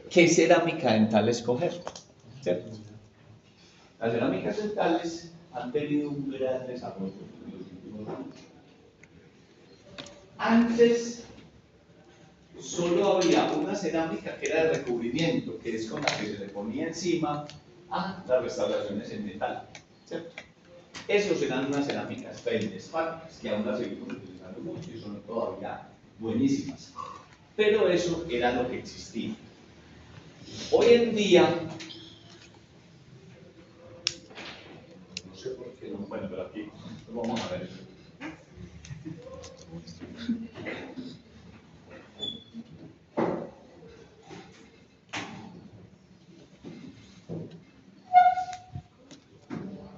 ¿qué cerámica dental escoger? ¿Cierto? Las cerámicas dentales han tenido un gran desarrollo en los últimos años. Antes solo había una cerámica que era de recubrimiento, que es con la que se le ponía encima a las restauraciones en metal, ¿cierto? Esos eran unas cerámicas feldespáticas, que aún las seguimos utilizando mucho y son todavía buenísimas. Pero eso era lo que existía. Hoy en día, no sé por qué no encuentro aquí, vamos a ver.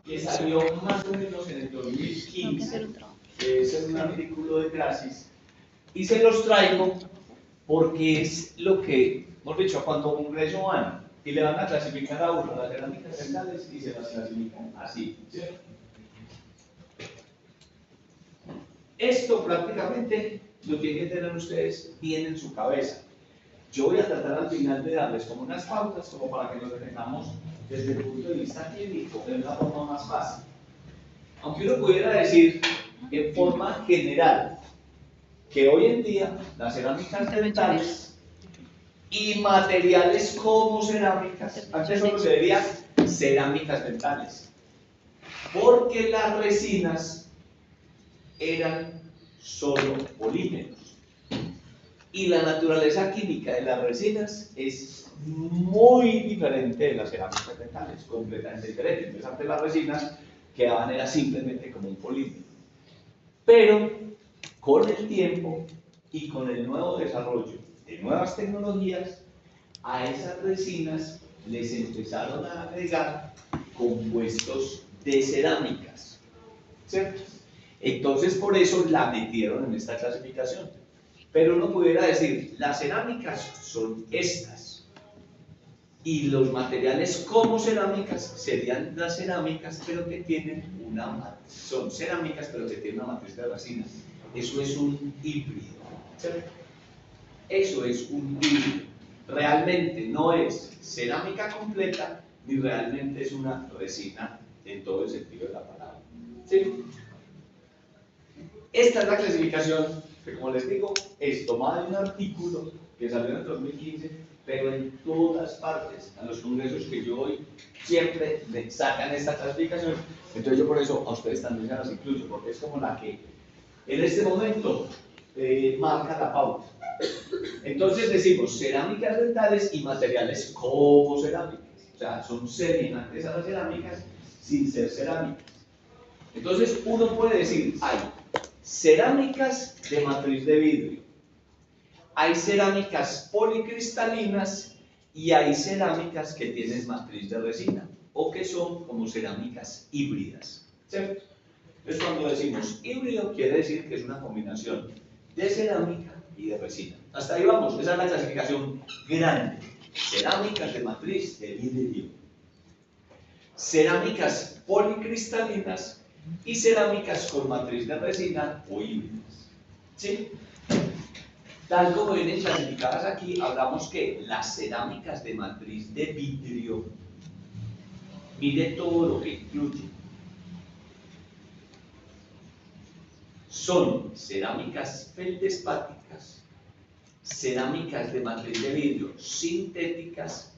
Que salió más o menos en el 2015, es en un artículo de Grasis, y se los traigo porque es lo que, hemos dicho, a cuánto congreso van, y le van a clasificar a uno las cerámicas dentales y se las clasifican así, ¿cierto? Esto prácticamente lo tienen que tener ustedes bien en su cabeza. Yo voy a tratar al final de darles como unas pautas, como para que lo tengamos desde el punto de vista clínico, de una forma más fácil. Aunque uno pudiera decir en forma general que hoy en día las cerámicas dentales y materiales como cerámicas, antes solo se veían cerámicas dentales, porque las resinas eran solo polímeros. Y la naturaleza química de las resinas es muy diferente de las cerámicas dentales, completamente diferente. Entonces, antes las resinas quedaban era simplemente como un polímero. Pero con el tiempo y con el nuevo desarrollo de nuevas tecnologías, a esas resinas les empezaron a agregar compuestos de cerámicas, ¿cierto? Entonces, por eso la metieron en esta clasificación. Pero uno pudiera decir, las cerámicas son estas, y los materiales como cerámicas serían las cerámicas, pero que tienen una matriz, son cerámicas, pero que tienen una matriz de resina. Eso es un híbrido, ¿cierto? Eso es un híbrido. Realmente no es cerámica completa, ni realmente es una resina en todo el sentido de la palabra, ¿sí? Esta es la clasificación que, como les digo, es tomada de un artículo que salió en el 2015, pero en todas partes, a los congresos que yo voy, siempre me sacan esta clasificación. Entonces yo por eso a ustedes también se las incluyo, porque es como la que en este momento marca la pauta. Entonces decimos cerámicas dentales y materiales como cerámicas, o sea, son semejantes a las cerámicas sin ser cerámicas. Entonces uno puede decir, hay cerámicas de matriz de vidrio, hay cerámicas policristalinas y hay cerámicas que tienen matriz de resina o que son como cerámicas híbridas, ¿cierto? Entonces cuando decimos híbrido quiere decir que es una combinación de cerámica y de resina. Hasta ahí vamos, esa es la clasificación grande. Cerámicas de matriz de vidrio, cerámicas policristalinas y cerámicas con matriz de resina o híbridas, ¿sí? Tal como vienen clasificadas aquí, hablamos que las cerámicas de matriz de vidrio, mire todo lo que incluye. Son cerámicas feldespáticas, cerámicas de matriz de vidrio sintéticas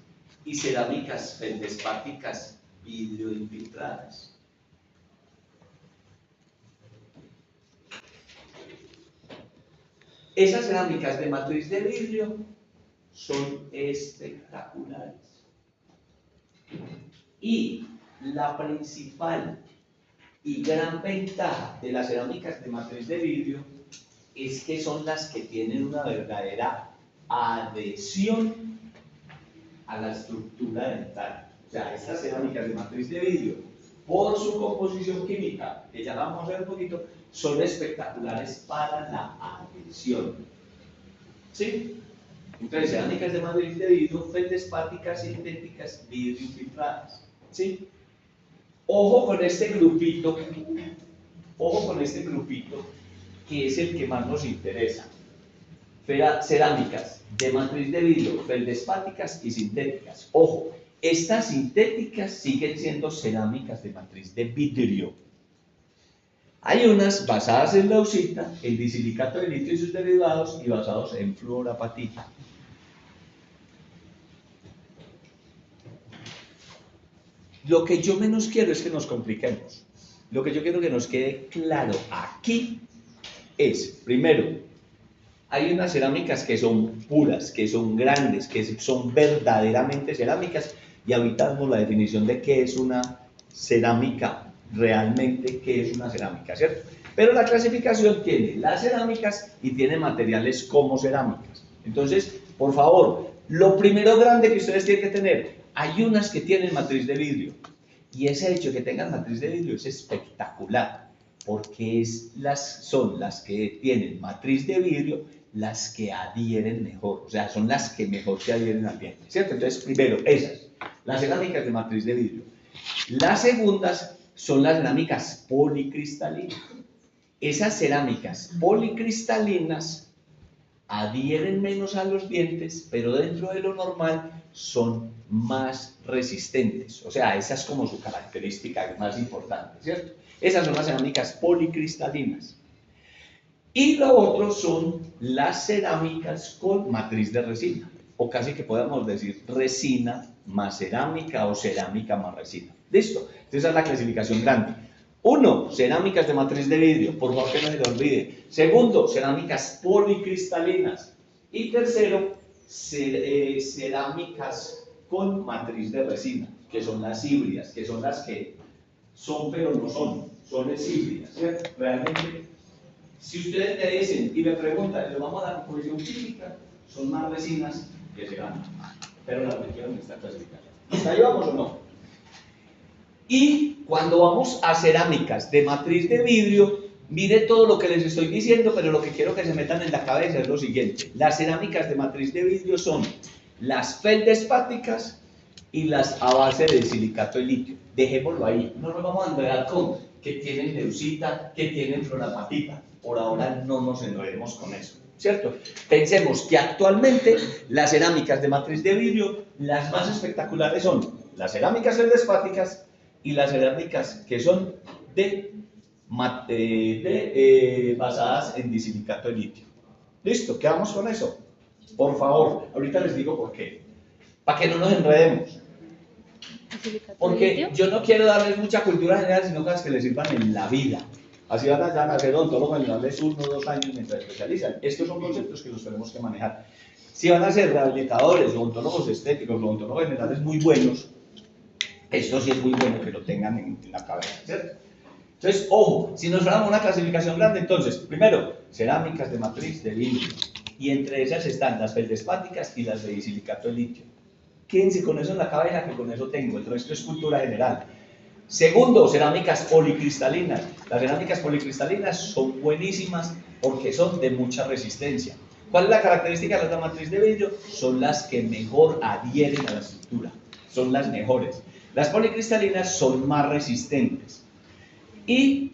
y cerámicas feldespáticas vidrio infiltradas. Esas cerámicas de matriz de vidrio son espectaculares. Y la principal y gran ventaja de las cerámicas de matriz de vidrio es que son las que tienen una verdadera adhesión a la estructura dental. O sea, estas cerámicas de matriz de vidrio, por su composición química, que ya la vamos a ver un poquito, son espectaculares para la adhesión. ¿Sí? Entonces, cerámicas de matriz de vidrio, feldespáticas, sintéticas, vidrio infiltradas. ¿Sí? Ojo con este grupito, que es el que más nos interesa, cerámicas de matriz de vidrio, feldespáticas y sintéticas. Ojo, estas sintéticas siguen siendo cerámicas de matriz de vidrio. Hay unas basadas en leucita, en disilicato de litio y sus derivados, y basados en fluorapatita. Lo que yo menos quiero es que nos compliquemos. Lo que yo quiero que nos quede claro aquí es, primero, hay unas cerámicas que son puras, que son grandes, que son verdaderamente cerámicas, y ahorita damos la definición de qué es una cerámica realmente, qué es una cerámica, ¿cierto? Pero la clasificación tiene las cerámicas y tiene materiales como cerámicas. Entonces, por favor, lo primero grande que ustedes tienen que tener, hay unas que tienen matriz de vidrio, y ese hecho de que tengan matriz de vidrio es espectacular, porque son las que tienen matriz de vidrio las que adhieren mejor, o sea, son las que mejor se adhieren al ambiente, ¿cierto? Entonces, primero, esas, las cerámicas de matriz de vidrio. Las segundas son las cerámicas policristalinas. Esas cerámicas policristalinas adhieren menos a los dientes, pero dentro de lo normal son más resistentes. O sea, esa es como su característica más importante, ¿cierto? Esas son las cerámicas policristalinas. Y lo otro son las cerámicas con matriz de resina, o casi que podemos decir resina más cerámica o cerámica más resina. ¿Listo? Entonces esa es la clasificación grande. 1. Cerámicas de matriz de vidrio, por favor que no se le olvide. Segundo, cerámicas policristalinas. Y tercero, cerámicas con matriz de resina, que son las híbridas, que son las que son pero no son híbridas, ¿cierto? Realmente, si ustedes me dicen y me preguntan, les vamos a dar composición química, son más resinas que cerámicas, pero las requieren en esta clasificación. ¿Hasta ahí vamos o no? Y cuando vamos a cerámicas de matriz de vidrio, mire todo lo que les estoy diciendo, pero lo que quiero que se metan en la cabeza es lo siguiente. Las cerámicas de matriz de vidrio son las feldespáticas y las a base de silicato de litio. Dejémoslo ahí. No nos vamos a enredar con que tienen leucita, que tienen fluorapatita. Por ahora no nos enredemos con eso, ¿cierto? Pensemos que actualmente las cerámicas de matriz de vidrio, las más espectaculares son las cerámicas feldespáticas y las cerámicas que son basadas en disilicato de litio. ¿Listo? ¿Quedamos con eso? Por favor, ahorita les digo por qué. Para que no nos enredemos. Porque yo no quiero darles mucha cultura general, sino cosas que les sirvan en la vida. Así van a hacer odontólogos generales 1 o 2 años mientras especializan. Estos son conceptos que los tenemos que manejar. Si van a ser rehabilitadores, odontólogos estéticos, odontólogos generales muy buenos, esto sí es muy bueno que lo tengan en la cabeza, ¿cierto? Entonces, ojo, si nos damos una clasificación grande, entonces, primero, cerámicas de matriz de vidrio, y entre ellas están las feldespáticas y las de disilicato de litio. Quédense con eso en la cabeza, que con eso tengo, el resto es cultura general. Segundo, cerámicas policristalinas. Las cerámicas policristalinas son buenísimas porque son de mucha resistencia. ¿Cuál es la característica de las de matriz de vidrio? Son las que mejor adhieren a la estructura, son las mejores. Las policristalinas son más resistentes. Y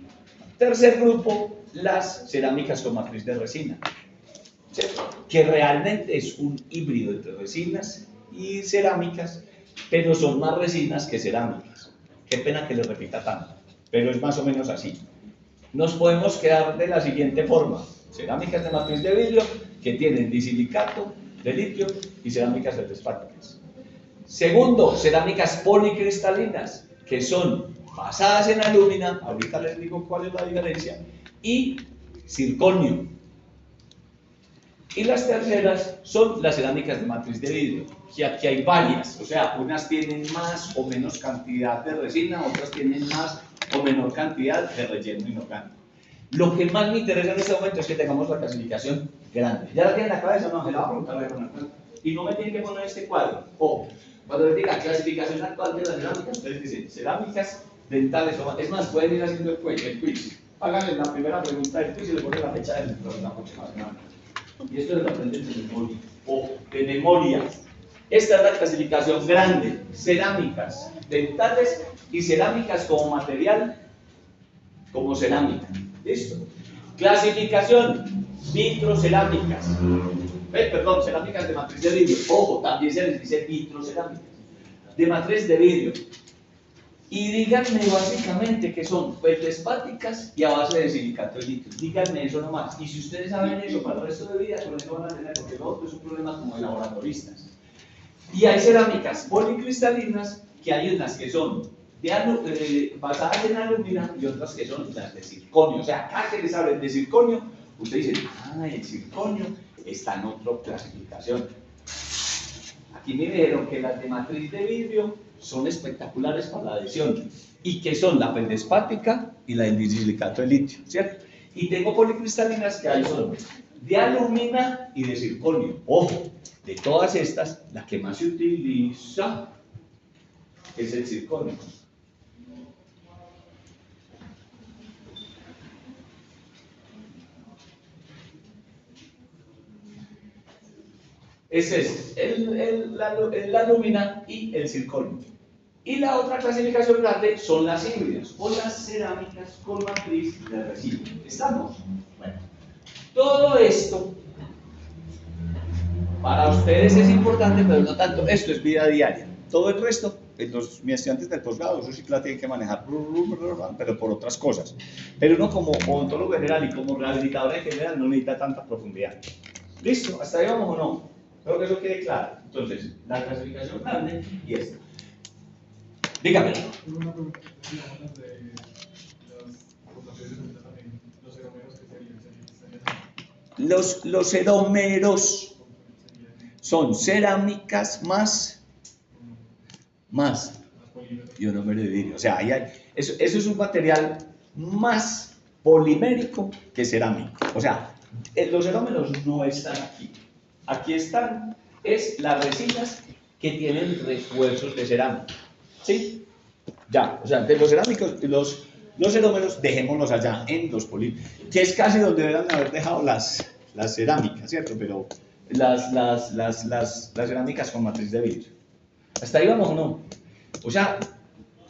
tercer grupo, las cerámicas con matriz de resina, ¿cierto? Que realmente es un híbrido entre resinas y cerámicas, pero son más resinas que cerámicas. Qué pena que les repita tanto, pero es más o menos así. Nos podemos quedar de la siguiente forma: cerámicas de matriz de vidrio que tienen disilicato de litio y cerámicas feldespáticas. Segundo, cerámicas policristalinas, que son basadas en alúmina, ahorita les digo cuál es la diferencia, y circonio. Y las terceras son las cerámicas de matriz de vidrio, que aquí hay varias, o sea, unas tienen más o menos cantidad de resina, otras tienen más o menor cantidad de relleno inorgánico. Lo que más me interesa en este momento es que tengamos la clasificación grande. ¿Ya la tienen en la cabeza? No, me la va a preguntar. Y no me tienen que poner este cuadro. Ojo, cuando les diga clasificación actual de las cerámicas, ustedes dicen cerámicas dentales. Es más, pueden ir haciendo el quiz. Háganle la primera pregunta del quiz y le ponen la fecha del programa más grande. Y esto lo aprenden de memoria. O de memoria. Esta es la clasificación grande: cerámicas dentales y cerámicas como material, como cerámica. ¿Listo? Clasificación vitrocerámicas. Perdón, cerámicas de matriz de vidrio. Ojo, también se les dice vitrocerámicas. De matriz de vidrio. Y díganme básicamente que son feldespáticas y a base de silicato de litio. Díganme eso nomás. Y si ustedes saben eso para el resto de vida, con eso van a tener, porque lo otro es un problema como de laboratoristas. Y hay cerámicas policristalinas, que hay unas que son basadas en alumina y otras que son las de circonio. O sea, acá que les hablen de circonio, ustedes dicen, el circonio está en otra clasificación. Aquí me dijeron que las de matriz de vidrio son espectaculares para la adhesión y que son la feldespática y la de silicato de litio, ¿cierto? Y tengo policristalinas que hay son de alumina y de circonio. Ojo, de todas estas, la que más se utiliza es el circonio. Ese es la alumina y el circonio. Y la otra clasificación grande son las híbridas o las cerámicas con matriz de residuo. ¿Estamos? Bueno, todo esto para ustedes es importante, pero no tanto. Esto es vida diaria. Todo el resto, mis estudiantes del posgrado, eso sí que la tienen que manejar, pero por otras cosas. Pero uno como odontólogo general y como rehabilitador en general no necesita tanta profundidad. ¿Listo? ¿Hasta ahí vamos o no? Espero que eso quede claro. Entonces, la clasificación grande y esta. Dígame. Los erómeros son cerámicas más ionómero de vidrio. O sea, eso es un material más polimérico que cerámico. O sea, los erómeros no están aquí. Aquí están, las resinas que tienen refuerzos de cerámica. ¿Sí? Ya, o sea, de los cerámicos, los erómeros, dejémoslos allá en los polímeros, que es casi donde deberían haber dejado las cerámicas, ¿cierto? Pero las cerámicas con matriz de vidrio. ¿Hasta ahí vamos o no? O sea,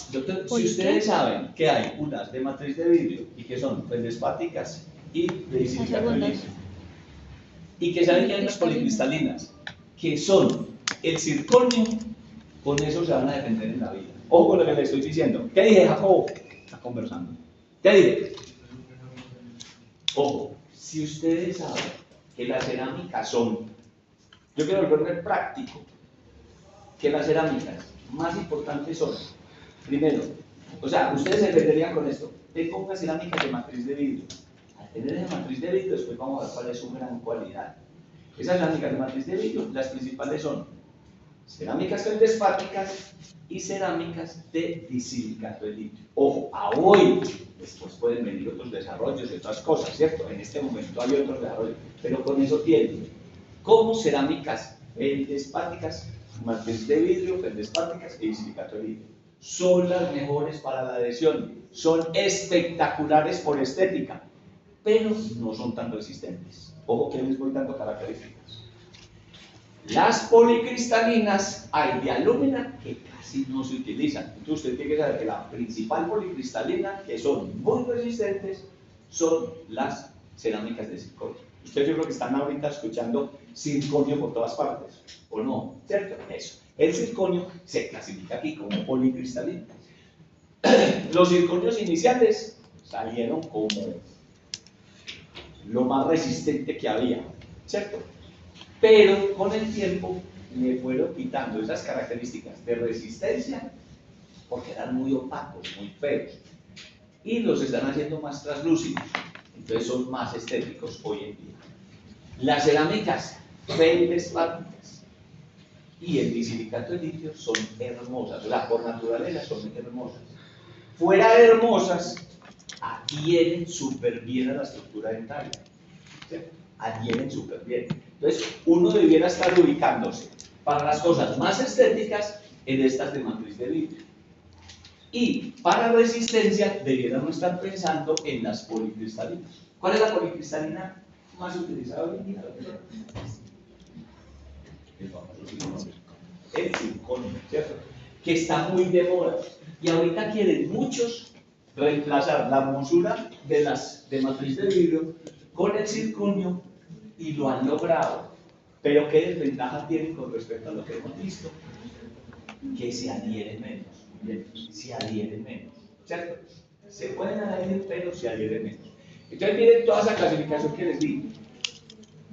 si ustedes saben que hay unas de matriz de vidrio y que son feldespáticas y de silicato de litio, y que saben que hay unas policristalinas que son el circonio, con eso se van a defender en la vida. Ojo con lo que les estoy diciendo. ¿Qué dije, Jacobo? Está conversando. ¿Qué dije? Ojo, si ustedes saben que las cerámicas son, yo quiero volverme práctico, que las cerámicas más importantes son, primero, o sea, ustedes se entenderían con esto, tengo una cerámica de matriz de vidrio. Al tener esa matriz de vidrio, después vamos a ver cuál es su gran cualidad. Esas cerámicas de matriz de vidrio, las principales son cerámicas feldespáticas y cerámicas de disilicato de litio. Ojo, a hoy, después pueden venir otros desarrollos y otras cosas, ¿cierto? En este momento hay otros desarrollos, pero con eso tienen como cerámicas feldespáticas, matriz de vidrio, feldespáticas y disilicato de litio. Son las mejores para la adhesión, son espectaculares por estética, pero no son tan resistentes. Ojo que les voy dando características. Las policristalinas hay de alumina que casi no se utilizan. Entonces usted tiene que saber que la principal policristalina, que son muy resistentes, son las cerámicas de circonio. Ustedes yo creo que están ahorita escuchando circonio por todas partes, ¿o no? ¿Cierto? Eso. El circonio se clasifica aquí como policristalino. Los circonios iniciales salieron como lo más resistente que había, ¿cierto? Pero con el tiempo le fueron quitando esas características de resistencia porque eran muy opacos, muy feos, y los están haciendo más translúcidos, entonces son más estéticos hoy en día. Las cerámicas feldespáticas y el disilicato de litio son hermosas, o sea, por naturaleza son hermosas. Fuera de hermosas, adhieren súper bien a la estructura dentaria, ¿cierto? Adhieren súper bien. Entonces, uno debiera estar ubicándose para las cosas más estéticas en estas de matriz de vidrio. Y para resistencia, debiéramos estar pensando en las policristalinas. ¿Cuál es la policristalina más utilizada hoy en día? El circonio, ¿cierto? Que está muy de moda. Y ahorita quieren muchos reemplazar la hermosura de las de matriz de vidrio con el circonio y lo han logrado. Pero ¿qué desventaja tienen con respecto a lo que hemos visto? Que se adhieren menos. Bien, se adhieren menos. ¿Cierto? Se pueden adherir, pero se adhieren menos. Entonces miren toda esa clasificación que les di.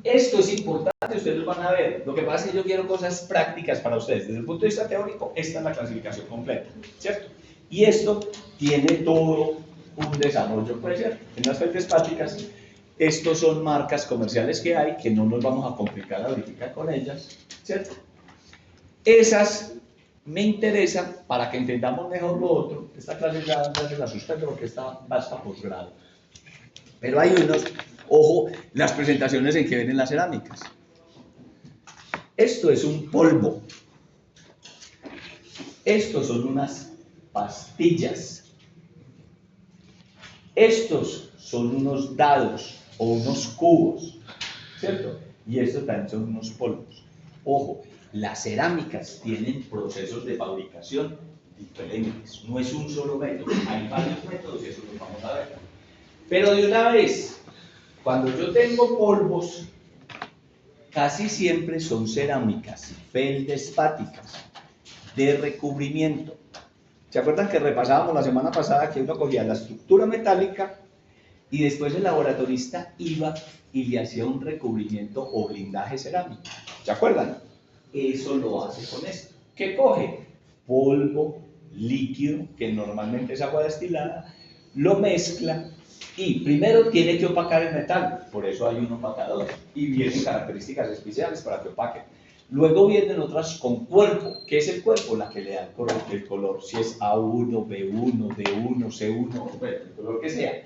Esto es importante, ustedes lo van a ver. Lo que pasa es que yo quiero cosas prácticas para ustedes. Desde el punto de vista teórico, esta es la clasificación completa, ¿cierto? Y esto tiene todo un desarrollo, puede ser. En las feldespáticas, estos son marcas comerciales que hay, que no nos vamos a complicar a verificar con ellas, ¿cierto? Esas me interesan para que entendamos mejor lo otro. Esta clase ya se la suspendo porque esta va hasta posgrado. Pero hay unos, ojo, las presentaciones en que vienen las cerámicas. Esto es un polvo. Estos son unas pastillas. Estos son unos dados o unos cubos, ¿cierto? Y estos también son unos polvos. Ojo, las cerámicas tienen procesos de fabricación diferentes. No es un solo método, hay varios métodos y eso lo vamos a ver. Pero de una vez, cuando yo tengo polvos, casi siempre son cerámicas feldespáticas de recubrimiento. ¿Se acuerdan que repasábamos la semana pasada que uno cogía la estructura metálica y después el laboratorista iba y le hacía un recubrimiento o blindaje cerámico? ¿Se acuerdan? Eso lo hace con esto. ¿Qué coge? Polvo líquido, que normalmente es agua destilada, lo mezcla y primero tiene que opacar el metal, por eso hay un opacador, y vienen características especiales para que opaquen. Luego vienen otras con cuerpo. ¿Qué es el cuerpo? La que le da el color, si es A1, B1, D1, C1, bueno, el color que sea.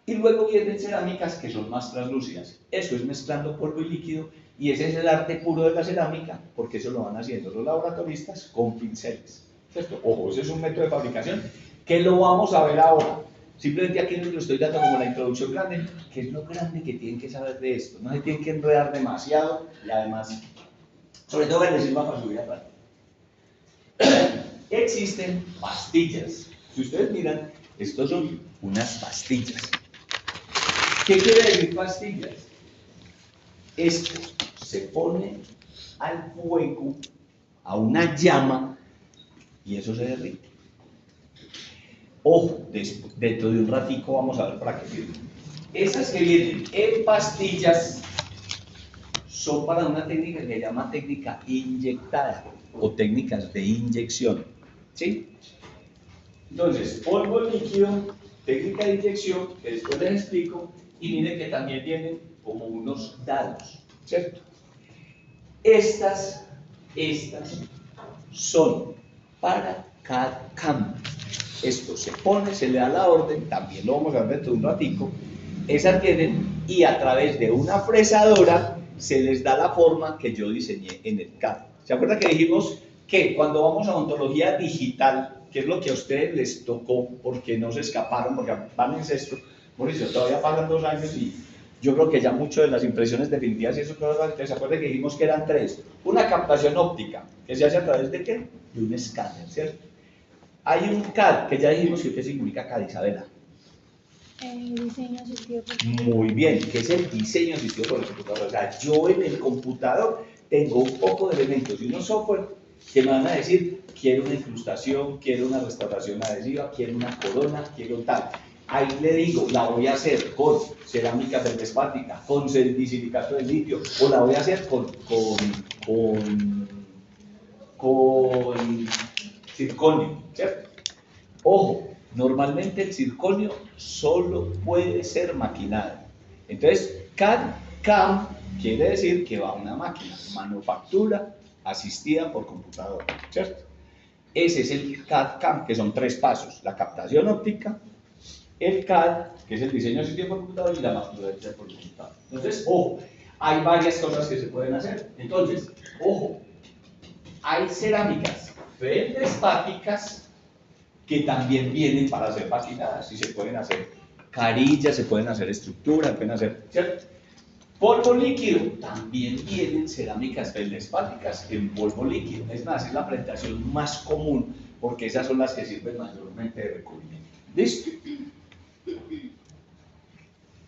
Y luego vienen cerámicas que son más translúcidas. Eso es mezclando polvo y líquido, y ese es el arte puro de la cerámica, porque eso lo van haciendo los laboratoristas con pinceles. ¿Cierto? Ojo, ese es un método de fabricación que lo vamos a ver ahora. Simplemente aquí les lo estoy dando como la introducción grande, que es lo grande que tienen que saber de esto. No se tienen que enredar demasiado y además, sobre todo que les sirva para subir a plata. Existen pastillas. Si ustedes miran, estos son unas pastillas. ¿Qué quiere decir pastillas? Esto se pone al fuego, a una llama, y eso se derrite. Ojo, dentro de un ratico vamos a ver para qué sirven. Esas que vienen en pastillas son para una técnica que se llama técnica inyectada o técnicas de inyección. ¿Sí? Entonces, polvo líquido, técnica de inyección, que después les explico, y miren que también vienen como unos dados, ¿cierto? Estas son para CAD/CAM. Esto se pone, se le da la orden, también lo vamos a ver dentro de un ratico. Esas vienen y a través de una fresadora se les da la forma que yo diseñé en el CAD. ¿Se acuerdan que dijimos que cuando vamos a ontología digital, que es lo que a ustedes les tocó porque no se escaparon, porque van en sexto, Mauricio, todavía pasan 2 años y yo creo que ya mucho de las impresiones definitivas y eso, ¿se acuerdan que dijimos que eran 3? Una captación óptica, que se hace a través de ¿qué? De un escáner, ¿cierto? Hay un CAD, que ya dijimos que significa CAD, Isabela. Diseño asistido por Muy bien, que es el diseño asistido por el computador. O sea, yo en el computador tengo un poco de elementos y unos software que me van a decir, quiero una incrustación, quiero una restauración adhesiva, quiero una corona, quiero tal. Ahí le digo, la voy a hacer con cerámica feldespática, con disilicato de litio, o la voy a hacer con circonio, ¿cierto? Ojo, normalmente el circonio solo puede ser maquinado. Entonces, CAD/CAM quiere decir que va a una máquina, manufactura asistida por computador, ¿cierto? Ese es el CAD/CAM, que son 3 pasos: la captación óptica, el CAD, que es el diseño asistido por computador, y la manufactura por computador. Entonces, ojo, hay varias cosas que se pueden hacer. Entonces, ojo, hay cerámicas feldespáticas que también vienen para ser maquinadas y se pueden hacer carillas, se pueden hacer estructuras, se pueden hacer, ¿cierto? Polvo líquido, también vienen cerámicas feldespáticas en polvo líquido. Es más, es la presentación más común porque esas son las que sirven mayormente de recubrimiento. ¿Listo?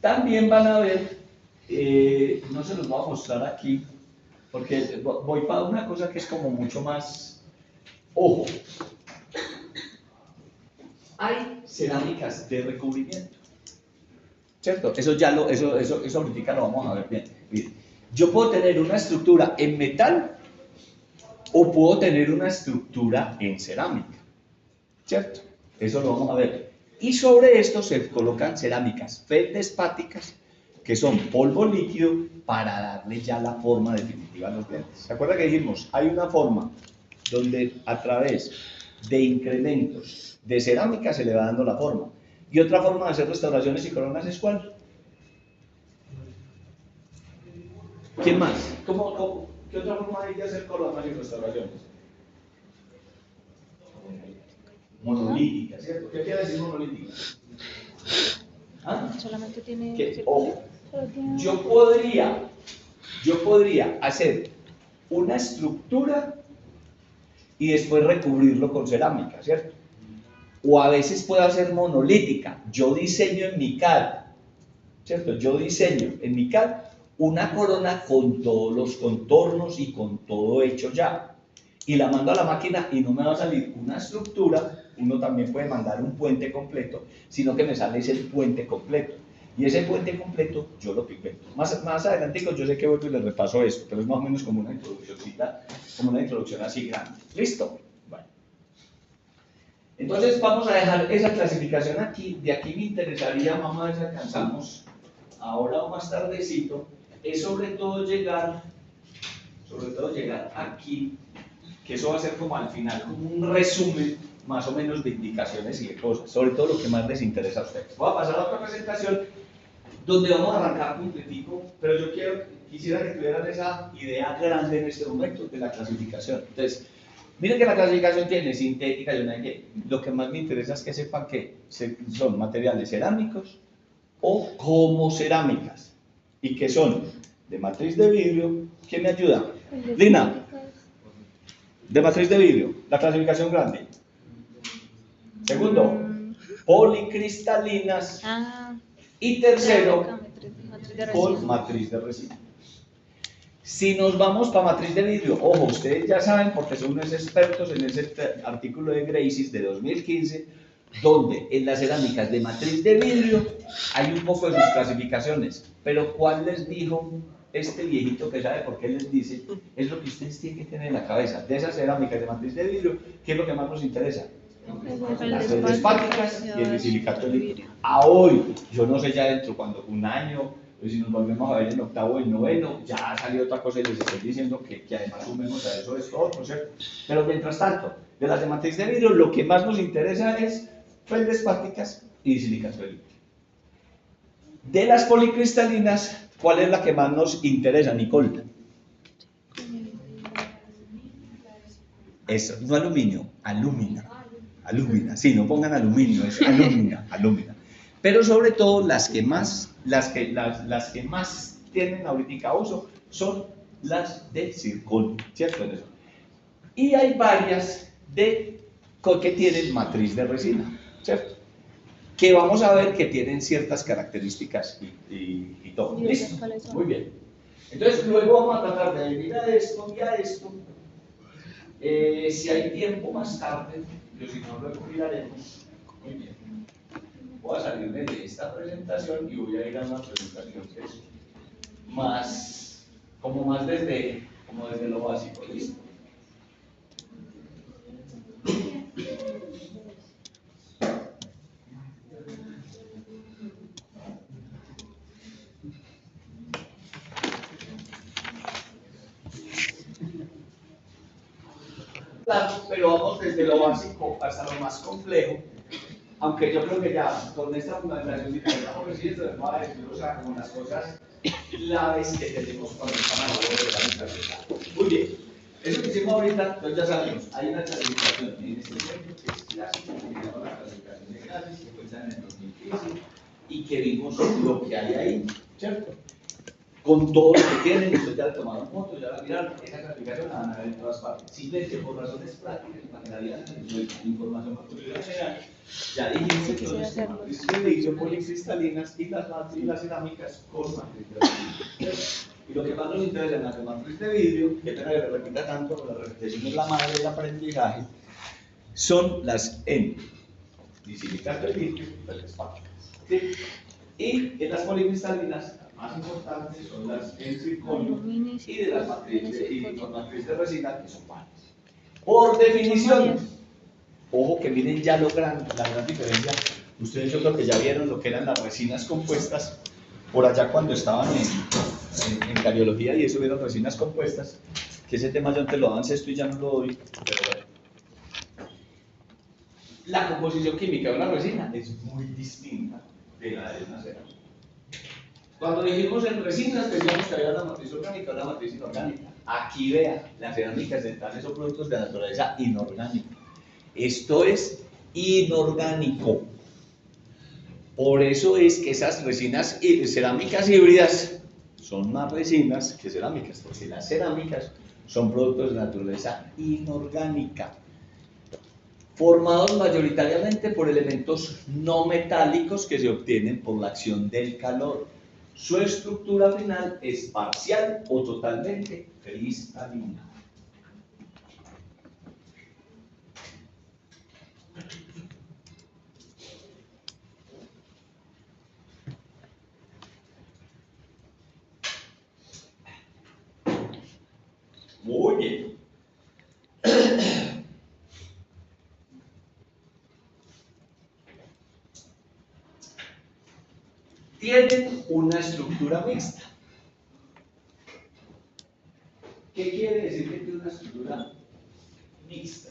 También van a ver, no se los voy a mostrar aquí, porque voy para una cosa que es como mucho más, ojo, hay cerámicas de recubrimiento, ¿cierto? Eso ahorita lo vamos a ver bien. Miren, yo puedo tener una estructura en metal o puedo tener una estructura en cerámica, ¿cierto? Eso lo vamos a ver. Y sobre esto se colocan cerámicas feldespáticas, que son polvo líquido para darle ya la forma definitiva a los dientes. ¿Se acuerda que dijimos? Hay una forma donde a través de incrementos de cerámica se le va dando la forma. Y otra forma de hacer restauraciones y coronas es ¿cuál? ¿Quién más? ¿Qué otra forma hay de hacer coronas y restauraciones? Monolítica, ¿cierto? ¿Qué quiere decir monolítica? ¿Ah? Solamente tiene... Que, ojo, yo podría hacer una estructura y después recubrirlo con cerámica, ¿cierto? O a veces puedo hacer monolítica. Yo diseño en mi CAD, ¿cierto? Yo diseño en mi CAD una corona con todos los contornos y con todo hecho ya. Y la mando a la máquina y no me va a salir una estructura. Uno también puede mandar un puente completo, sino que me sale ese puente completo. Y ese puente completo yo lo pigmento. Más adelante yo sé que vuelvo y les repaso eso, pero es más o menos como una introduccióncita, como una introducción así grande. ¿Listo? Bueno. Entonces vamos a dejar esa clasificación aquí. De aquí me interesaría, vamos a ver si alcanzamos ahora o más tardecito, es sobre todo llegar aquí, que eso va a ser como al final, como un resumen más o menos de indicaciones y de cosas, sobre todo lo que más les interesa a ustedes. Voy a pasar a otra presentación donde vamos a arrancar completico, pero yo quisiera que tuvieran esa idea grande en este momento de la clasificación. Entonces, miren que la clasificación tiene sintética y una que lo que más me interesa es que sepan que son materiales cerámicos o como cerámicas y que son de matriz de vidrio. ¿Quién me ayuda? Lina, de matriz de vidrio, la clasificación grande. Segundo, policristalinas. Y tercero, con matriz de resina. Si nos vamos para matriz de vidrio, ojo, ustedes ya saben porque son unos expertos en ese artículo de Gracie de 2015, donde en las cerámicas de matriz de vidrio hay un poco de sus clasificaciones, pero ¿cuál les dijo este viejito que sabe por qué les dice? Es lo que ustedes tienen que tener en la cabeza. De esas cerámicas de matriz de vidrio, ¿qué es lo que más nos interesa? Las feldespáticas y el silicato líquido. A hoy, yo no sé ya dentro, cuando un año, pues si nos volvemos a ver en octavo o en noveno, ya salió otra cosa y les estoy diciendo que además sumemos a eso esto otro, ¿cierto? Pero mientras tanto, de las de matriz de vidrio, lo que más nos interesa es feldespáticas y silicato líquido. De las policristalinas, ¿cuál es la que más nos interesa, Nicole? Eso, no aluminio, alúmina. Alúmina, sí, no pongan aluminio, es alúmina, alúmina. Pero sobre todo las que más tienen ahorita uso son las de circonio, ¿cierto? Y hay varias que tienen matriz de resina, ¿cierto? Que vamos a ver que tienen ciertas características y todo. ¿Listo? Muy bien. Entonces luego vamos a tratar de ir a esto y a esto. Si hay tiempo más tarde, pero si no, luego miraremos. Muy bien. Voy a salirme de esta presentación y voy a ir a una presentación que es más, como desde lo básico. ¿Listo? Pero vamos desde lo básico hasta lo más complejo, aunque yo creo que ya con esta fundamentación estamos recibiendo de moda decir, o sea, como las cosas claves que tenemos cuando estamos hablando de la universidad. Muy bien, eso que hicimos ahorita, entonces ya sabemos, hay una clasificación en este ejemplo que es clásica, que se llama la clasificación de clases, que fue en el 2015, y que vimos lo que hay ahí, ¿cierto? con todo lo que tienen, ustedes ya le tomaron fotos, ya la miraron, esa clasificación la van a ver en todas partes. Simplemente por razones prácticas, para que la vida no hay información más general, ya dijimos entonces que matrices de vidrio policristalinas y las cerámicas con matriz de vidrio. Y lo que más nos interesa en la matriz de vidrio, que pena que lo repita tanto, la repetición es la madre del aprendizaje, son las N, disilicato de litio y feldespáticas. ¿Sí? Y en las policristalinas, las más importantes son las en circonio y de las matrices de resina, que son pares. Por definición, ojo que miren ya la gran diferencia. Ustedes yo creo que ya vieron lo que eran las resinas compuestas por allá cuando estaban en cariología y eso vieron resinas compuestas, que ese tema yo antes lo daba en sexto y ya no lo doy, pero bueno. La composición química de una resina es muy distinta de la de una cerámica. Cuando dijimos en resinas, decíamos que había una matriz orgánica y una matriz inorgánica. Aquí vea, las cerámicas dentales son productos de naturaleza inorgánica. Esto es inorgánico. Por eso es que esas resinas cerámicas híbridas son más resinas que cerámicas, porque las cerámicas son productos de naturaleza inorgánica, formados mayoritariamente por elementos no metálicos que se obtienen por la acción del calor. Su estructura final es parcial o totalmente cristalina. Muy bien. Tienen una estructura mixta. ¿Qué quiere decir que tiene una estructura mixta?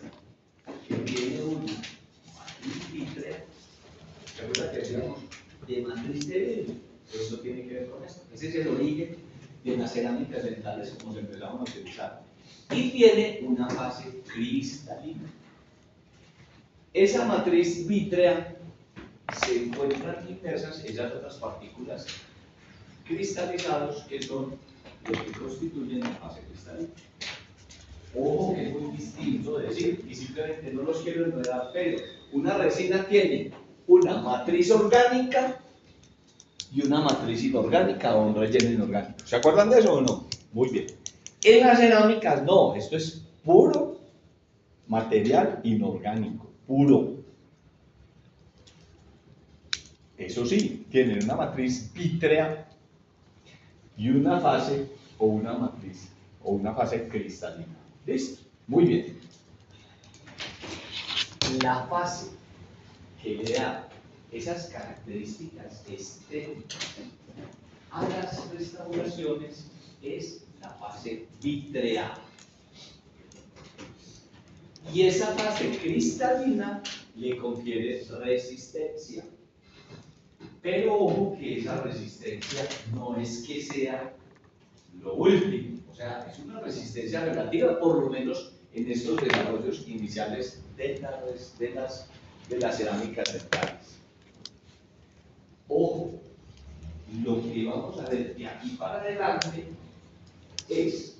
Que tiene una matriz vítrea. ¿Se acuerdan que decíamos de matriz de vidrio? Eso tiene que ver con esto. Ese es el origen de las cerámicas dentales como se empezaron a utilizar. Y tiene una fase cristalina. Esa matriz vítrea se encuentran inmersas esas otras partículas cristalizadas que son lo que constituyen la fase cristalina. Ojo que es muy distinto decir, y simplemente no los quiero enredar, pero una resina tiene una matriz orgánica y una matriz inorgánica o un relleno inorgánico. ¿Se acuerdan de eso o no? Muy bien. En las cerámicas no, esto es puro material inorgánico, puro. Eso sí, tienen una matriz vítrea y una fase o una matriz o una fase cristalina. ¿Listo? Muy bien. La fase que le da esas características estéticas a las restauraciones es la fase vítrea. Y esa fase cristalina le confiere resistencia. Pero ojo que esa resistencia no es que sea lo último, o sea, es una resistencia relativa, por lo menos en estos desarrollos iniciales de las cerámicas dentales. Ojo, lo que vamos a ver de aquí para adelante es,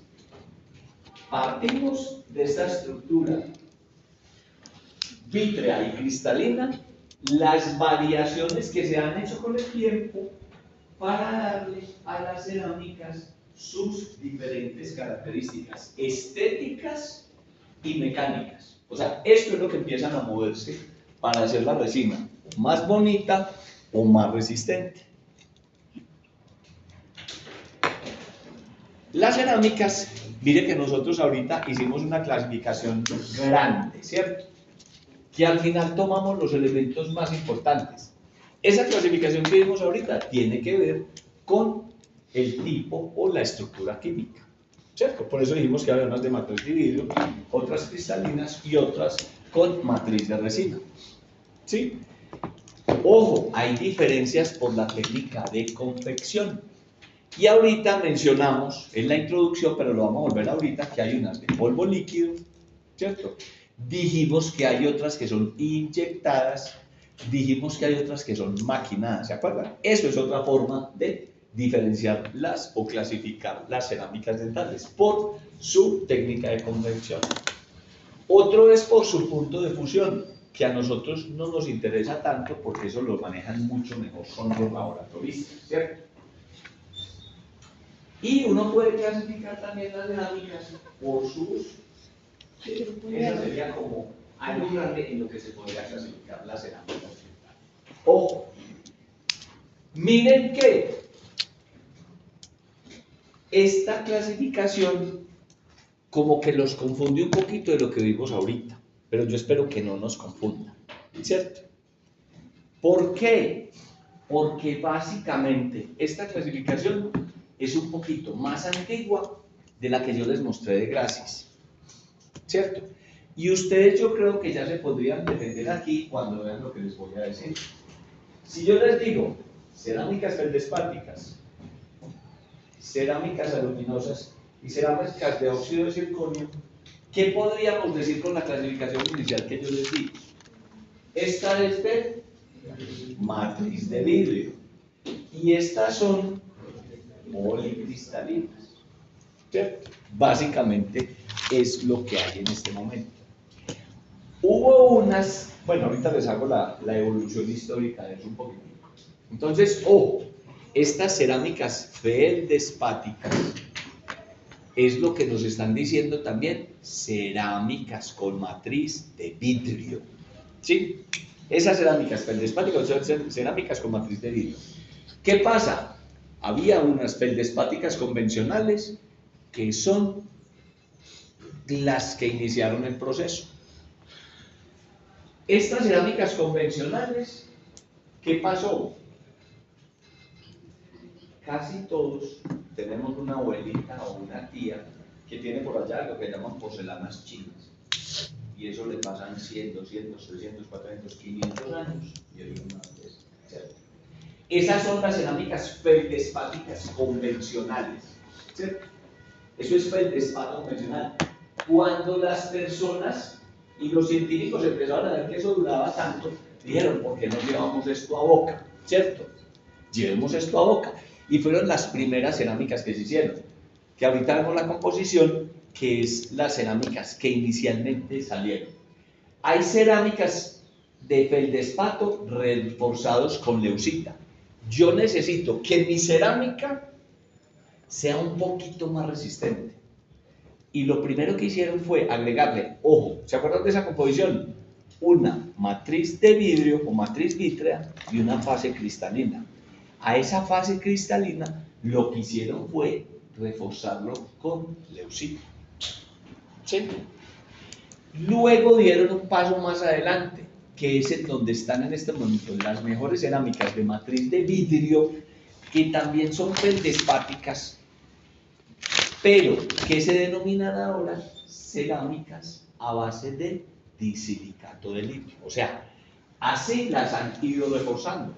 partimos de esta estructura vítrea y cristalina, las variaciones que se han hecho con el tiempo para darle a las cerámicas sus diferentes características estéticas y mecánicas. O sea, esto es lo que empiezan a moverse para hacer la resina más bonita o más resistente. Las cerámicas, mire que nosotros ahorita hicimos una clasificación grande, ¿cierto? Que al final tomamos los elementos más importantes. Esa clasificación que vimos ahorita tiene que ver con el tipo o la estructura química, ¿cierto? Por eso dijimos que había unas de matriz de vidrio, otras cristalinas y otras con matriz de resina, ¿sí? Ojo, hay diferencias por la técnica de confección. Y ahorita mencionamos en la introducción, pero lo vamos a volver ahorita, que hay unas de polvo líquido, ¿cierto? Dijimos que hay otras que son inyectadas, dijimos que hay otras que son maquinadas, ¿se acuerdan? Eso es otra forma de diferenciarlas o clasificar las cerámicas dentales por su técnica de convección. Otro es por su punto de fusión, que a nosotros no nos interesa tanto porque eso lo manejan mucho mejor con los laboratoristas, ¿cierto? Y uno puede clasificar también las cerámicas por sus... Esa sería como algo grande en lo que se podría clasificar las cerámicas. Ojo, miren que esta clasificación como que los confunde un poquito de lo que vimos ahorita, pero yo espero que no nos confunda, ¿cierto? ¿Por qué? Porque básicamente esta clasificación es un poquito más antigua de la que yo les mostré de Gracis, ¿cierto? Y ustedes yo creo que ya se podrían defender aquí cuando vean lo que les voy a decir. Si yo les digo cerámicas feldespáticas, cerámicas aluminosas y cerámicas de óxido de circonio, ¿qué podríamos decir con la clasificación inicial que yo les di? Esta es de matriz de vidrio y estas son policristalinas, ¿cierto? Básicamente es lo que hay en este momento. Hubo unas, bueno, ahorita les hago la evolución histórica de eso un poquito. Entonces, ojo, estas cerámicas feldespáticas es lo que nos están diciendo también cerámicas con matriz de vidrio, ¿sí? Esas cerámicas feldespáticas son cerámicas con matriz de vidrio. ¿Qué pasa? Había unas feldespáticas convencionales que son las que iniciaron el proceso. Estas cerámicas convencionales, ¿qué pasó? Casi todos tenemos una abuelita o una tía que tiene por allá lo que llaman porcelanas chinas. Y eso le pasan 100, 200, 300, 400, 500 años. Y hay una vez, ¿cierto? Esas son las cerámicas feldespáticas convencionales, ¿cierto? Eso es feldespato convencional. Cuando las personas y los científicos empezaron a ver que eso duraba tanto, dijeron, ¿por qué no llevamos esto a boca? ¿Cierto? Llevemos esto a boca. Y fueron las primeras cerámicas que se hicieron. Que ahorita vemos la composición, que es las cerámicas que inicialmente salieron. Hay cerámicas de feldespato reforzados con leucita. Yo necesito que mi cerámica sea un poquito más resistente. Y lo primero que hicieron fue agregarle, ojo, ¿se acuerdan de esa composición? Una matriz de vidrio o matriz vítrea y una fase cristalina. A esa fase cristalina lo que hicieron fue reforzarlo con leucita. ¿Sí? Luego dieron un paso más adelante, que es en donde están en este momento las mejores cerámicas de matriz de vidrio, que también son feldespáticas, pero que se denominan ahora cerámicas a base de disilicato de litio. O sea, así las han ido reforzando.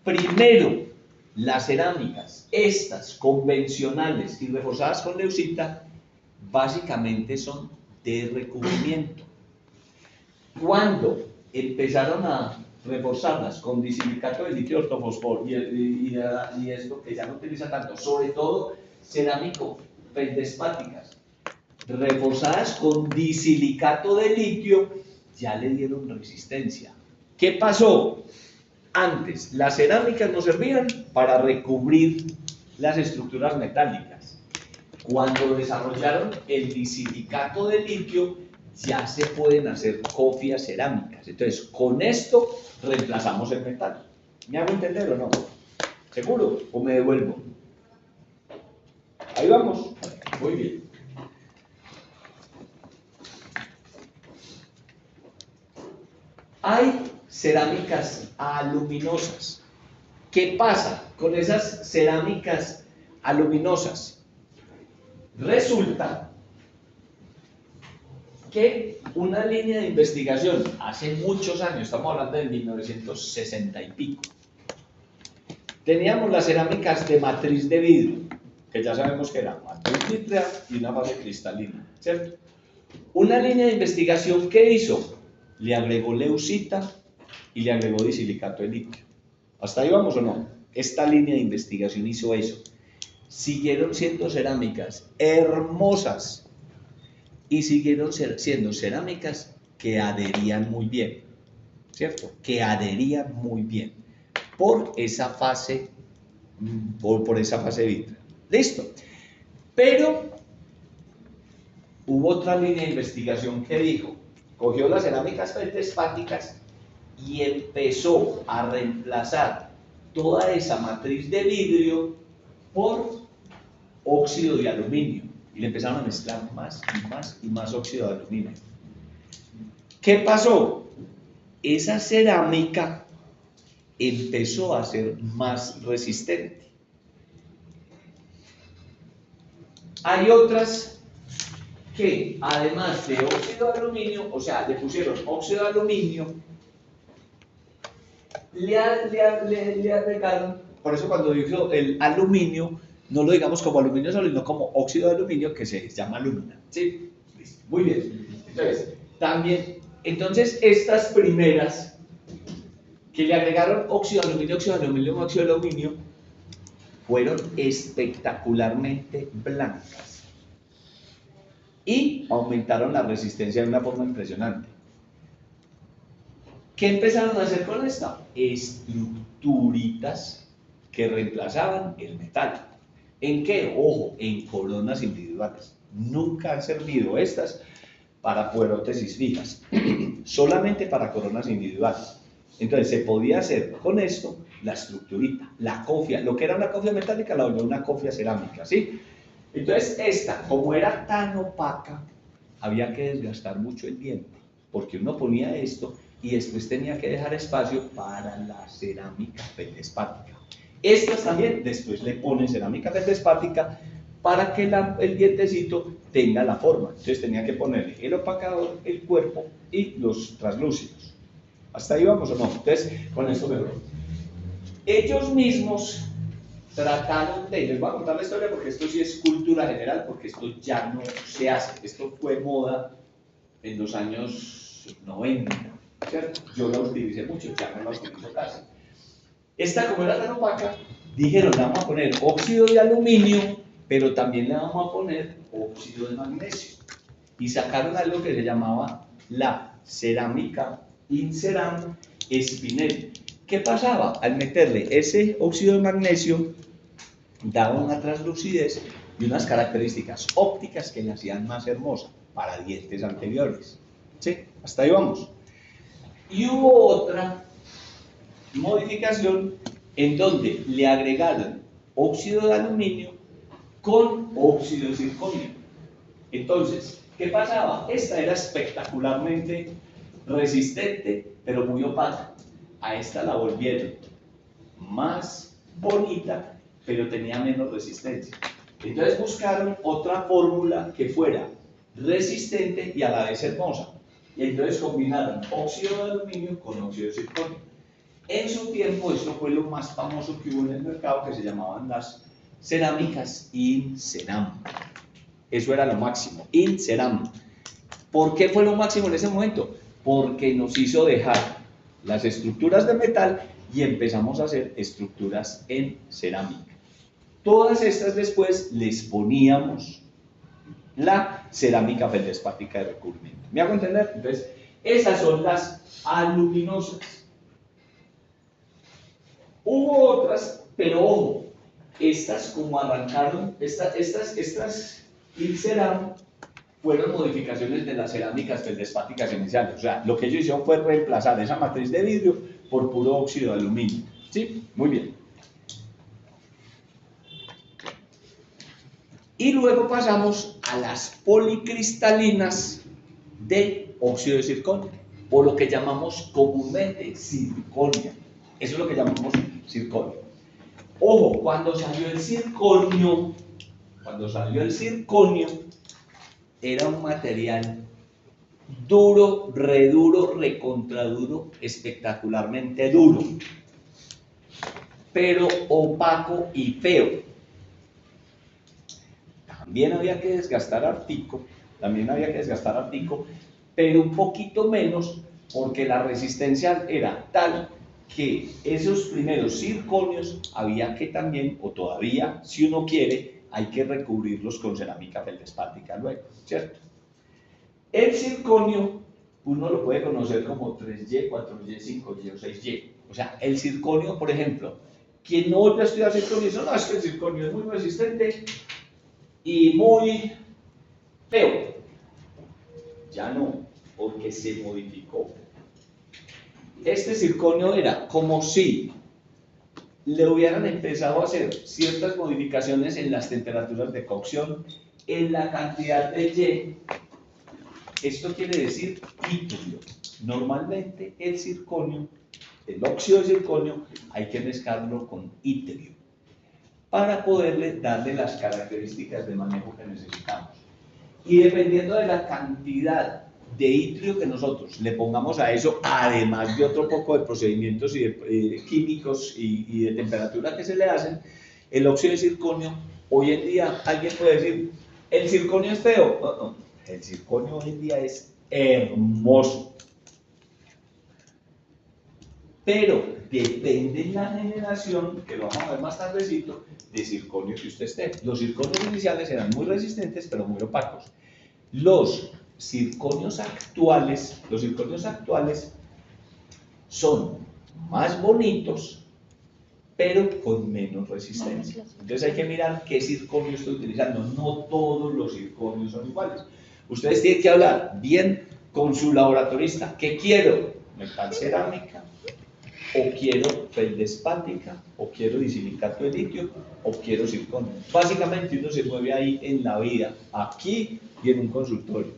Primero, las cerámicas, estas convencionales y reforzadas con leucita, básicamente son de recubrimiento. Cuando empezaron a reforzarlas con disilicato de litio ortofosforo y esto que ya no utiliza tanto, sobre todo cerámico feldespáticas reforzadas con disilicato de litio, ya le dieron resistencia. ¿Qué pasó? Antes, las cerámicas nos servían para recubrir las estructuras metálicas. Cuando desarrollaron el disilicato de litio, ya se pueden hacer cofias cerámicas. Entonces, con esto reemplazamos el metal. ¿Me hago entender o no? ¿Seguro? ¿O me devuelvo? Ahí vamos. Muy bien. Hay cerámicas aluminosas. ¿Qué pasa con esas cerámicas aluminosas? Resulta que una línea de investigación hace muchos años, estamos hablando de 1960 y pico, teníamos las cerámicas de matriz de vidrio, que ya sabemos que era matriz vítrea y una fase cristalina, ¿cierto? Una línea de investigación que hizo, le agregó leucita y le agregó disilicato de litio. ¿Hasta ahí vamos o no? esta línea de investigación hizo eso. Siguieron siendo cerámicas hermosas y siguieron siendo cerámicas que adherían muy bien, ¿cierto? Que adherían muy bien por esa fase, por esa fase vítrea. Listo. Pero hubo otra línea de investigación que dijo, cogió las cerámicas feldespáticas y empezó a reemplazar toda esa matriz de vidrio por óxido de aluminio. Y le empezaron a mezclar más y más y más óxido de aluminio. ¿Qué pasó? Esa cerámica empezó a ser más resistente. Hay otras que, además de óxido de aluminio, o sea, le pusieron óxido de aluminio, le agregaron, por eso cuando dijo el aluminio, no lo digamos como aluminio solo, sino como óxido de aluminio, que se llama alúmina. ¿Sí? Listo. Muy bien. Entonces, también, estas primeras que le agregaron óxido de aluminio, fueron espectacularmente blancas y aumentaron la resistencia de una forma impresionante. ¿Qué empezaron a hacer con esta? Estructuritas que reemplazaban el metal. ¿En qué? Ojo, en coronas individuales. Nunca han servido estas para prótesis fijas, solamente para coronas individuales. Entonces se podía hacer con esto la estructurita, la cofia, lo que era una cofia metálica la volvió una cofia cerámica, ¿sí? Entonces esta, como era tan opaca, había que desgastar mucho el diente, porque uno ponía esto y después tenía que dejar espacio para la cerámica feldespática. Estas también, después le ponen cerámica feldespática para que el dientecito tenga la forma. Entonces tenía que ponerle el opacador, el cuerpo y los translúcidos. ¿Hasta ahí vamos o no? Entonces, con esto mejor. Ellos mismos trataron de, les voy a contar la historia porque esto sí es cultura general, porque esto ya no se hace. Esto fue moda en los años 90, ¿cierto? Yo la utilicé mucho, ya no la utilizo casi. Esta, como era tan opaca, dijeron, le vamos a poner óxido de aluminio, pero también le vamos a poner óxido de magnesio. Y sacaron algo que se llamaba la cerámica Inceram Spinelli. ¿Qué pasaba? Al meterle ese óxido de magnesio, daba una translucidez y unas características ópticas que le hacían más hermosa para dientes anteriores. ¿Sí? Hasta ahí vamos. Y hubo otra modificación en donde le agregaron óxido de aluminio con óxido de circonio. Entonces, ¿qué pasaba? Esta era espectacularmente resistente, pero muy opaca. A esta la volvieron más bonita, pero tenía menos resistencia. Entonces buscaron otra fórmula que fuera resistente y a la vez hermosa. Y entonces combinaron óxido de aluminio con óxido de circonio. En su tiempo, esto fue lo más famoso que hubo en el mercado, que se llamaban las cerámicas Inceram. Eso era lo máximo, Inceram. ¿Por qué fue lo máximo en ese momento? Porque nos hizo dejar las estructuras de metal y empezamos a hacer estructuras en cerámica. Todas estas después les poníamos la cerámica feldespática de recubrimiento. ¿Me hago entender? Entonces, esas son las aluminosas. Hubo otras, pero ojo, estas como arrancaron, estas Inceram fueron modificaciones de las cerámicas feldespáticas iniciales. O sea, lo que ellos hicieron fue reemplazar esa matriz de vidrio por puro óxido de aluminio. ¿Sí? Muy bien. Y luego pasamos a las policristalinas de óxido de circonio, o lo que llamamos comúnmente circonia. Eso es lo que llamamos circonio. Ojo, cuando salió el circonio, era un material duro, recontraduro, espectacularmente duro, pero opaco y feo. También había que desgastar artico, pero un poquito menos, porque la resistencia era tal que esos primeros zirconios había que también, o todavía, si uno quiere, hay que recubrirlos con cerámica feldespática luego, ¿cierto? El zirconio, uno lo puede conocer como 3Y, 4Y, 5Y o 6Y. O sea, el zirconio, por ejemplo, quien no vuelve a estudiar zirconio dice, no, es que el zirconio es muy resistente y muy feo. Ya no, porque se modificó. Este zirconio era como si le hubieran empezado a hacer ciertas modificaciones en las temperaturas de cocción, en la cantidad de Y. Esto quiere decir itrio. Normalmente el zirconio, el óxido de zirconio, hay que mezclarlo con itrio para poderle darle las características de manejo que necesitamos. Y dependiendo de la cantidad de itrio que nosotros le pongamos a eso, además de otro poco de procedimientos y de químicos y de temperatura que se le hacen, el óxido de zirconio, hoy en día alguien puede decir, ¿el zirconio es feo? No. El zirconio hoy en día es hermoso. Pero depende de la generación, que lo vamos a ver más tardecito, de zirconio que usted esté. Los zirconios iniciales eran muy resistentes, pero muy opacos. Los zirconios actuales son más bonitos, pero con menos resistencia. Entonces hay que mirar qué zirconio estoy utilizando. No todos los zirconios son iguales. Ustedes tienen que hablar bien con su laboratorista. ¿Qué quiero? ¿Metal cerámica? ¿O quiero feldespática? ¿O quiero disilicato de litio? ¿O quiero zirconio? Básicamente uno se mueve ahí en la vida, aquí y en un consultorio.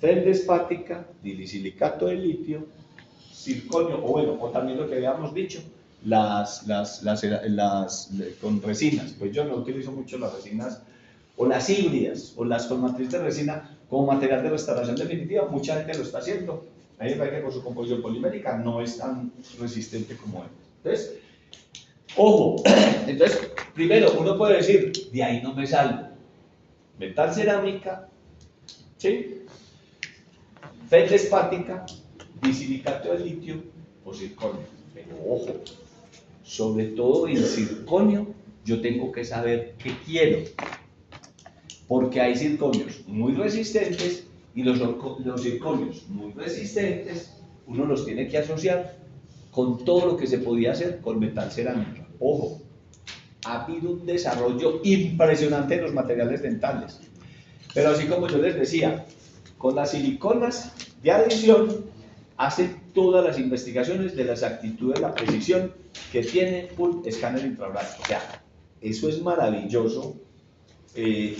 Feldespática, disilicato de litio, zirconio, o bueno, o también lo que habíamos dicho, con resinas. Pues yo no utilizo mucho las resinas, o las híbridas, o las con matriz de resina como material de restauración definitiva. Mucha gente lo está haciendo. Ahí ve que por su composición polimérica no es tan resistente como él. Entonces, ojo, entonces, primero uno puede decir, de ahí no me salgo. Metal cerámica, ¿sí? Feldespática, disilicato de litio o zirconio. Pero ojo, sobre todo en zirconio, yo tengo que saber qué quiero. Porque hay zirconios muy resistentes y los zirconios muy resistentes, uno los tiene que asociar con todo lo que se podía hacer con metal cerámica. Ojo, ha habido un desarrollo impresionante en los materiales dentales. Pero así como yo les decía, con las siliconas de adición, hacen todas las investigaciones de la exactitud de la precisión que tiene un escáner infrarrojo. O sea, eso es maravilloso.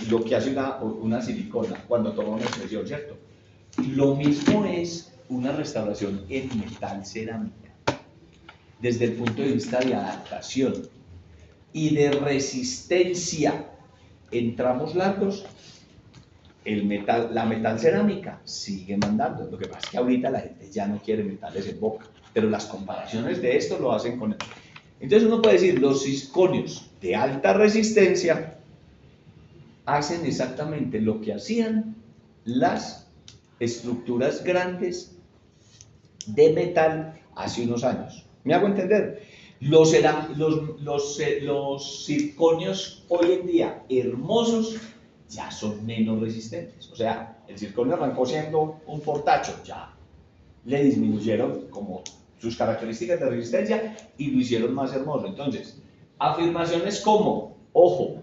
Lo que hace una silicona cuando toma una expresión, ¿cierto? Lo mismo es una restauración en metal cerámica, desde el punto de vista de adaptación y de resistencia en tramos largos. La metal cerámica sigue mandando. Lo que pasa es que ahorita la gente ya no quiere metales en boca, pero las comparaciones de esto lo hacen con... Entonces uno puede decir, los zirconios de alta resistencia hacen exactamente lo que hacían las estructuras grandes de metal hace unos años. ¿Me hago entender? Los zirconios hoy en día hermosos ya son menos resistentes. O sea, el zirconio arrancó siendo un fortacho, ya le disminuyeron como sus características de resistencia y lo hicieron más hermoso. Entonces, afirmaciones como, ojo,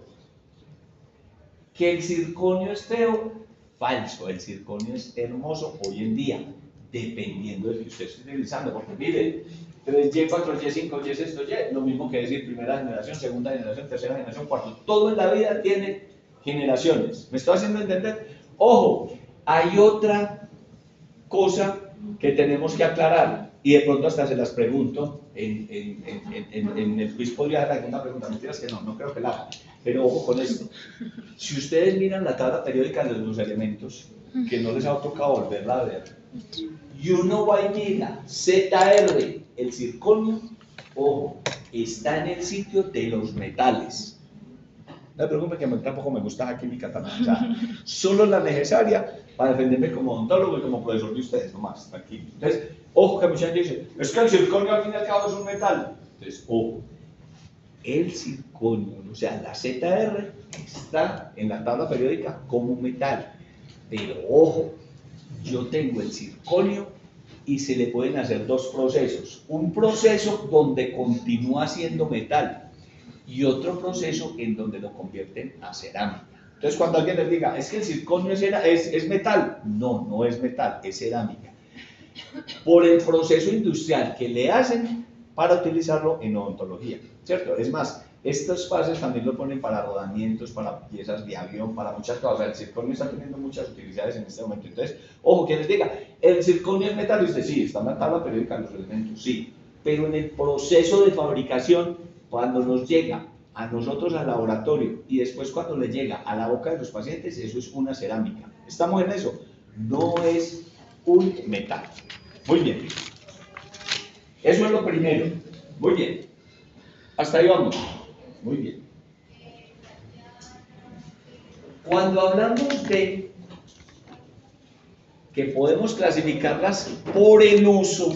que el zirconio es feo, falso. El zirconio es hermoso hoy en día, dependiendo del que usted esté utilizando. Porque mire, 3Y, 4Y, 5Y, sexto Y, lo mismo que decir primera generación, segunda generación, tercera generación, cuarto. Todo en la vida tiene generaciones. ¿Me estoy haciendo entender? Ojo, hay otra cosa que tenemos que aclarar, y de pronto hasta se las pregunto en el quiz. Podría hacer alguna pregunta, mentiras que no creo que la haga, pero ojo con esto. Si ustedes miran la tabla periódica de los elementos, que no les ha tocado volverla a ver, y uno va y mira ZR, el zirconio, ojo, está en el sitio de los metales. No me preocupen que tampoco me gusta la química también, o sea, solo la necesaria para defenderme como odontólogo y como profesor de ustedes, nomás, tranquilo. Entonces, ojo que mucha gente dice, es que el circonio al fin y al cabo es un metal. Entonces, ojo, el circonio, o sea, la ZR está en la tabla periódica como un metal. Pero ojo, yo tengo el circonio y se le pueden hacer dos procesos. Un proceso donde continúa siendo metal y otro proceso en donde lo convierten a cerámica. Entonces, cuando alguien les diga, es que el circonio es metal, no, no es metal, es cerámica. Por el proceso industrial que le hacen para utilizarlo en odontología, ¿cierto? Es más, estos pases también lo ponen para rodamientos, para piezas de avión, para muchas cosas. El circonio está teniendo muchas utilidades en este momento. Entonces, ojo, quien les diga, el circonio es metal, y usted sí, está en la tabla periódica de los elementos, sí, pero en el proceso de fabricación, cuando nos llega a nosotros al laboratorio y después cuando le llega a la boca de los pacientes, eso es una cerámica. ¿Estamos en eso? No es un metal. Muy bien. Eso es lo primero. Muy bien. Hasta ahí vamos. Muy bien. Cuando hablamos de que podemos clasificarlas por el uso,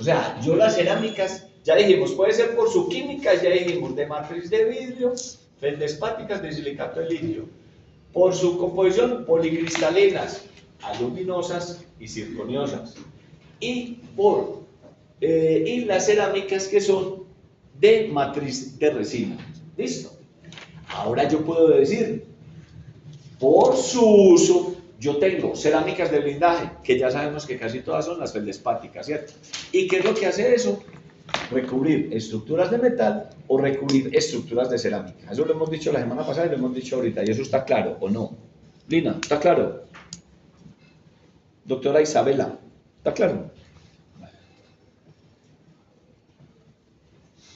o sea, yo las cerámicas, ya dijimos, puede ser por su química, ya dijimos, de matriz de vidrio, feldespáticas de silicato de litio, por su composición, policristalinas, aluminosas y zirconiosas, y las cerámicas que son de matriz de resina. ¿Listo? Ahora yo puedo decir, por su uso, yo tengo cerámicas de blindaje, que ya sabemos que casi todas son las feldespáticas, ¿cierto? ¿Y qué es lo que hace eso? Recubrir estructuras de metal o recubrir estructuras de cerámica. Eso lo hemos dicho la semana pasada y lo hemos dicho ahorita, y eso está claro, ¿o no? Lina, ¿está claro? Doctora Isabela, ¿está claro?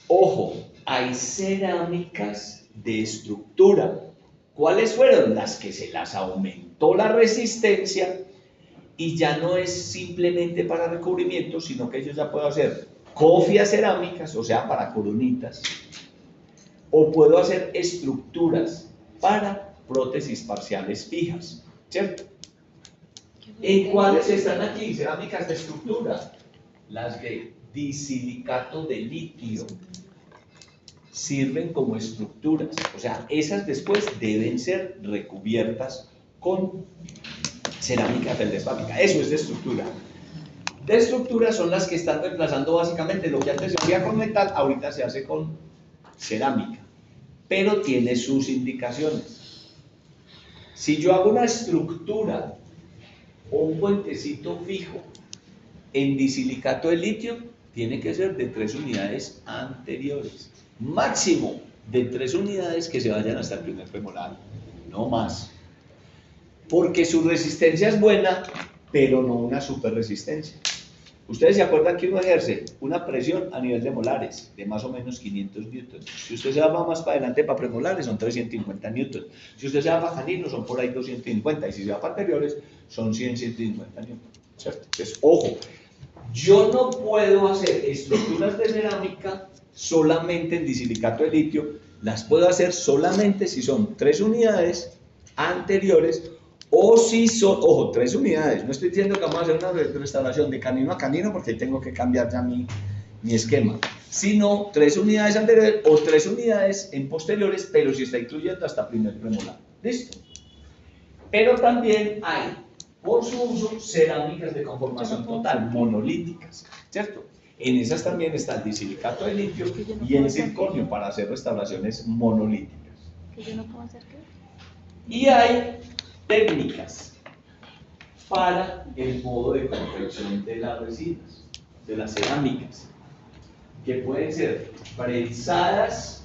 Ojo, hay cerámicas de estructura. ¿Cuáles fueron? Las que se las aumentó la resistencia y ya no es simplemente para recubrimiento, sino que yo ya puedo hacer cofias cerámicas, o sea, para coronitas, o puedo hacer estructuras para prótesis parciales fijas, ¿cierto? ¿En cuáles están aquí? Cerámicas de estructura. Las de disilicato de litio. Sirven como estructuras, o sea, esas después deben ser recubiertas con cerámica feldespática. Eso es de estructura. De estructura son las que están reemplazando básicamente lo que antes se hacía con metal, ahorita se hace con cerámica, pero tiene sus indicaciones. Si yo hago una estructura o un puentecito fijo en disilicato de litio, tiene que ser de 3 unidades anteriores. Máximo de 3 unidades que se vayan hasta el primer premolar, no más. Porque su resistencia es buena, pero no una super resistencia. Ustedes se acuerdan que uno ejerce una presión a nivel de molares de más o menos 500 newtons. Si usted se va más para adelante para premolares son 350 newtons. Si usted se va para caninos son por ahí 250 y si se va para anteriores son 100, 150 newtons. ¿Cierto? Entonces, ojo, yo no puedo hacer estructuras de cerámica solamente en disilicato de litio, las puedo hacer solamente si son 3 unidades anteriores o si son, ojo, 3 unidades, no estoy diciendo que vamos a hacer una restauración de canino a canino porque tengo que cambiar ya mi esquema, sino 3 unidades anteriores o 3 unidades en posteriores, pero si está incluyendo hasta primer premolar. ¿Listo? Pero también hay, por su uso, cerámicas de conformación total, monolíticas, ¿cierto? En esas también está el disilicato de litio y el circonio para hacer restauraciones monolíticas. ¿Que yo no puedo hacer qué? Y hay técnicas para el modo de confección de las resinas, de las cerámicas, que pueden ser prensadas,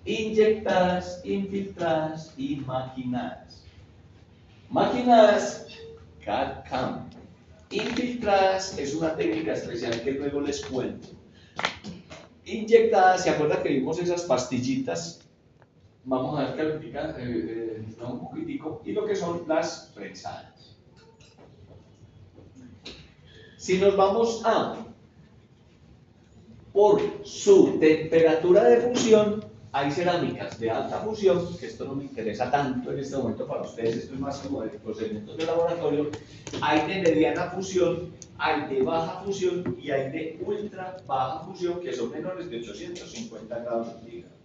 inyectadas, infiltradas y maquinadas. Maquinadas, CAD-CAM. Infiltradas es una técnica especial que luego les cuento. Inyectadas, ¿se acuerdan que vimos esas pastillitas? Vamos a ver que un poquitico, y lo que son las prensadas. Si nos vamos a por su temperatura de fusión, Hay cerámicas de alta fusión, que esto no me interesa tanto en este momento para ustedes, esto es más como de procedimientos de laboratorio. Hay de mediana fusión, hay de baja fusión y hay de ultra baja fusión, que son menores de 850 grados centígrados.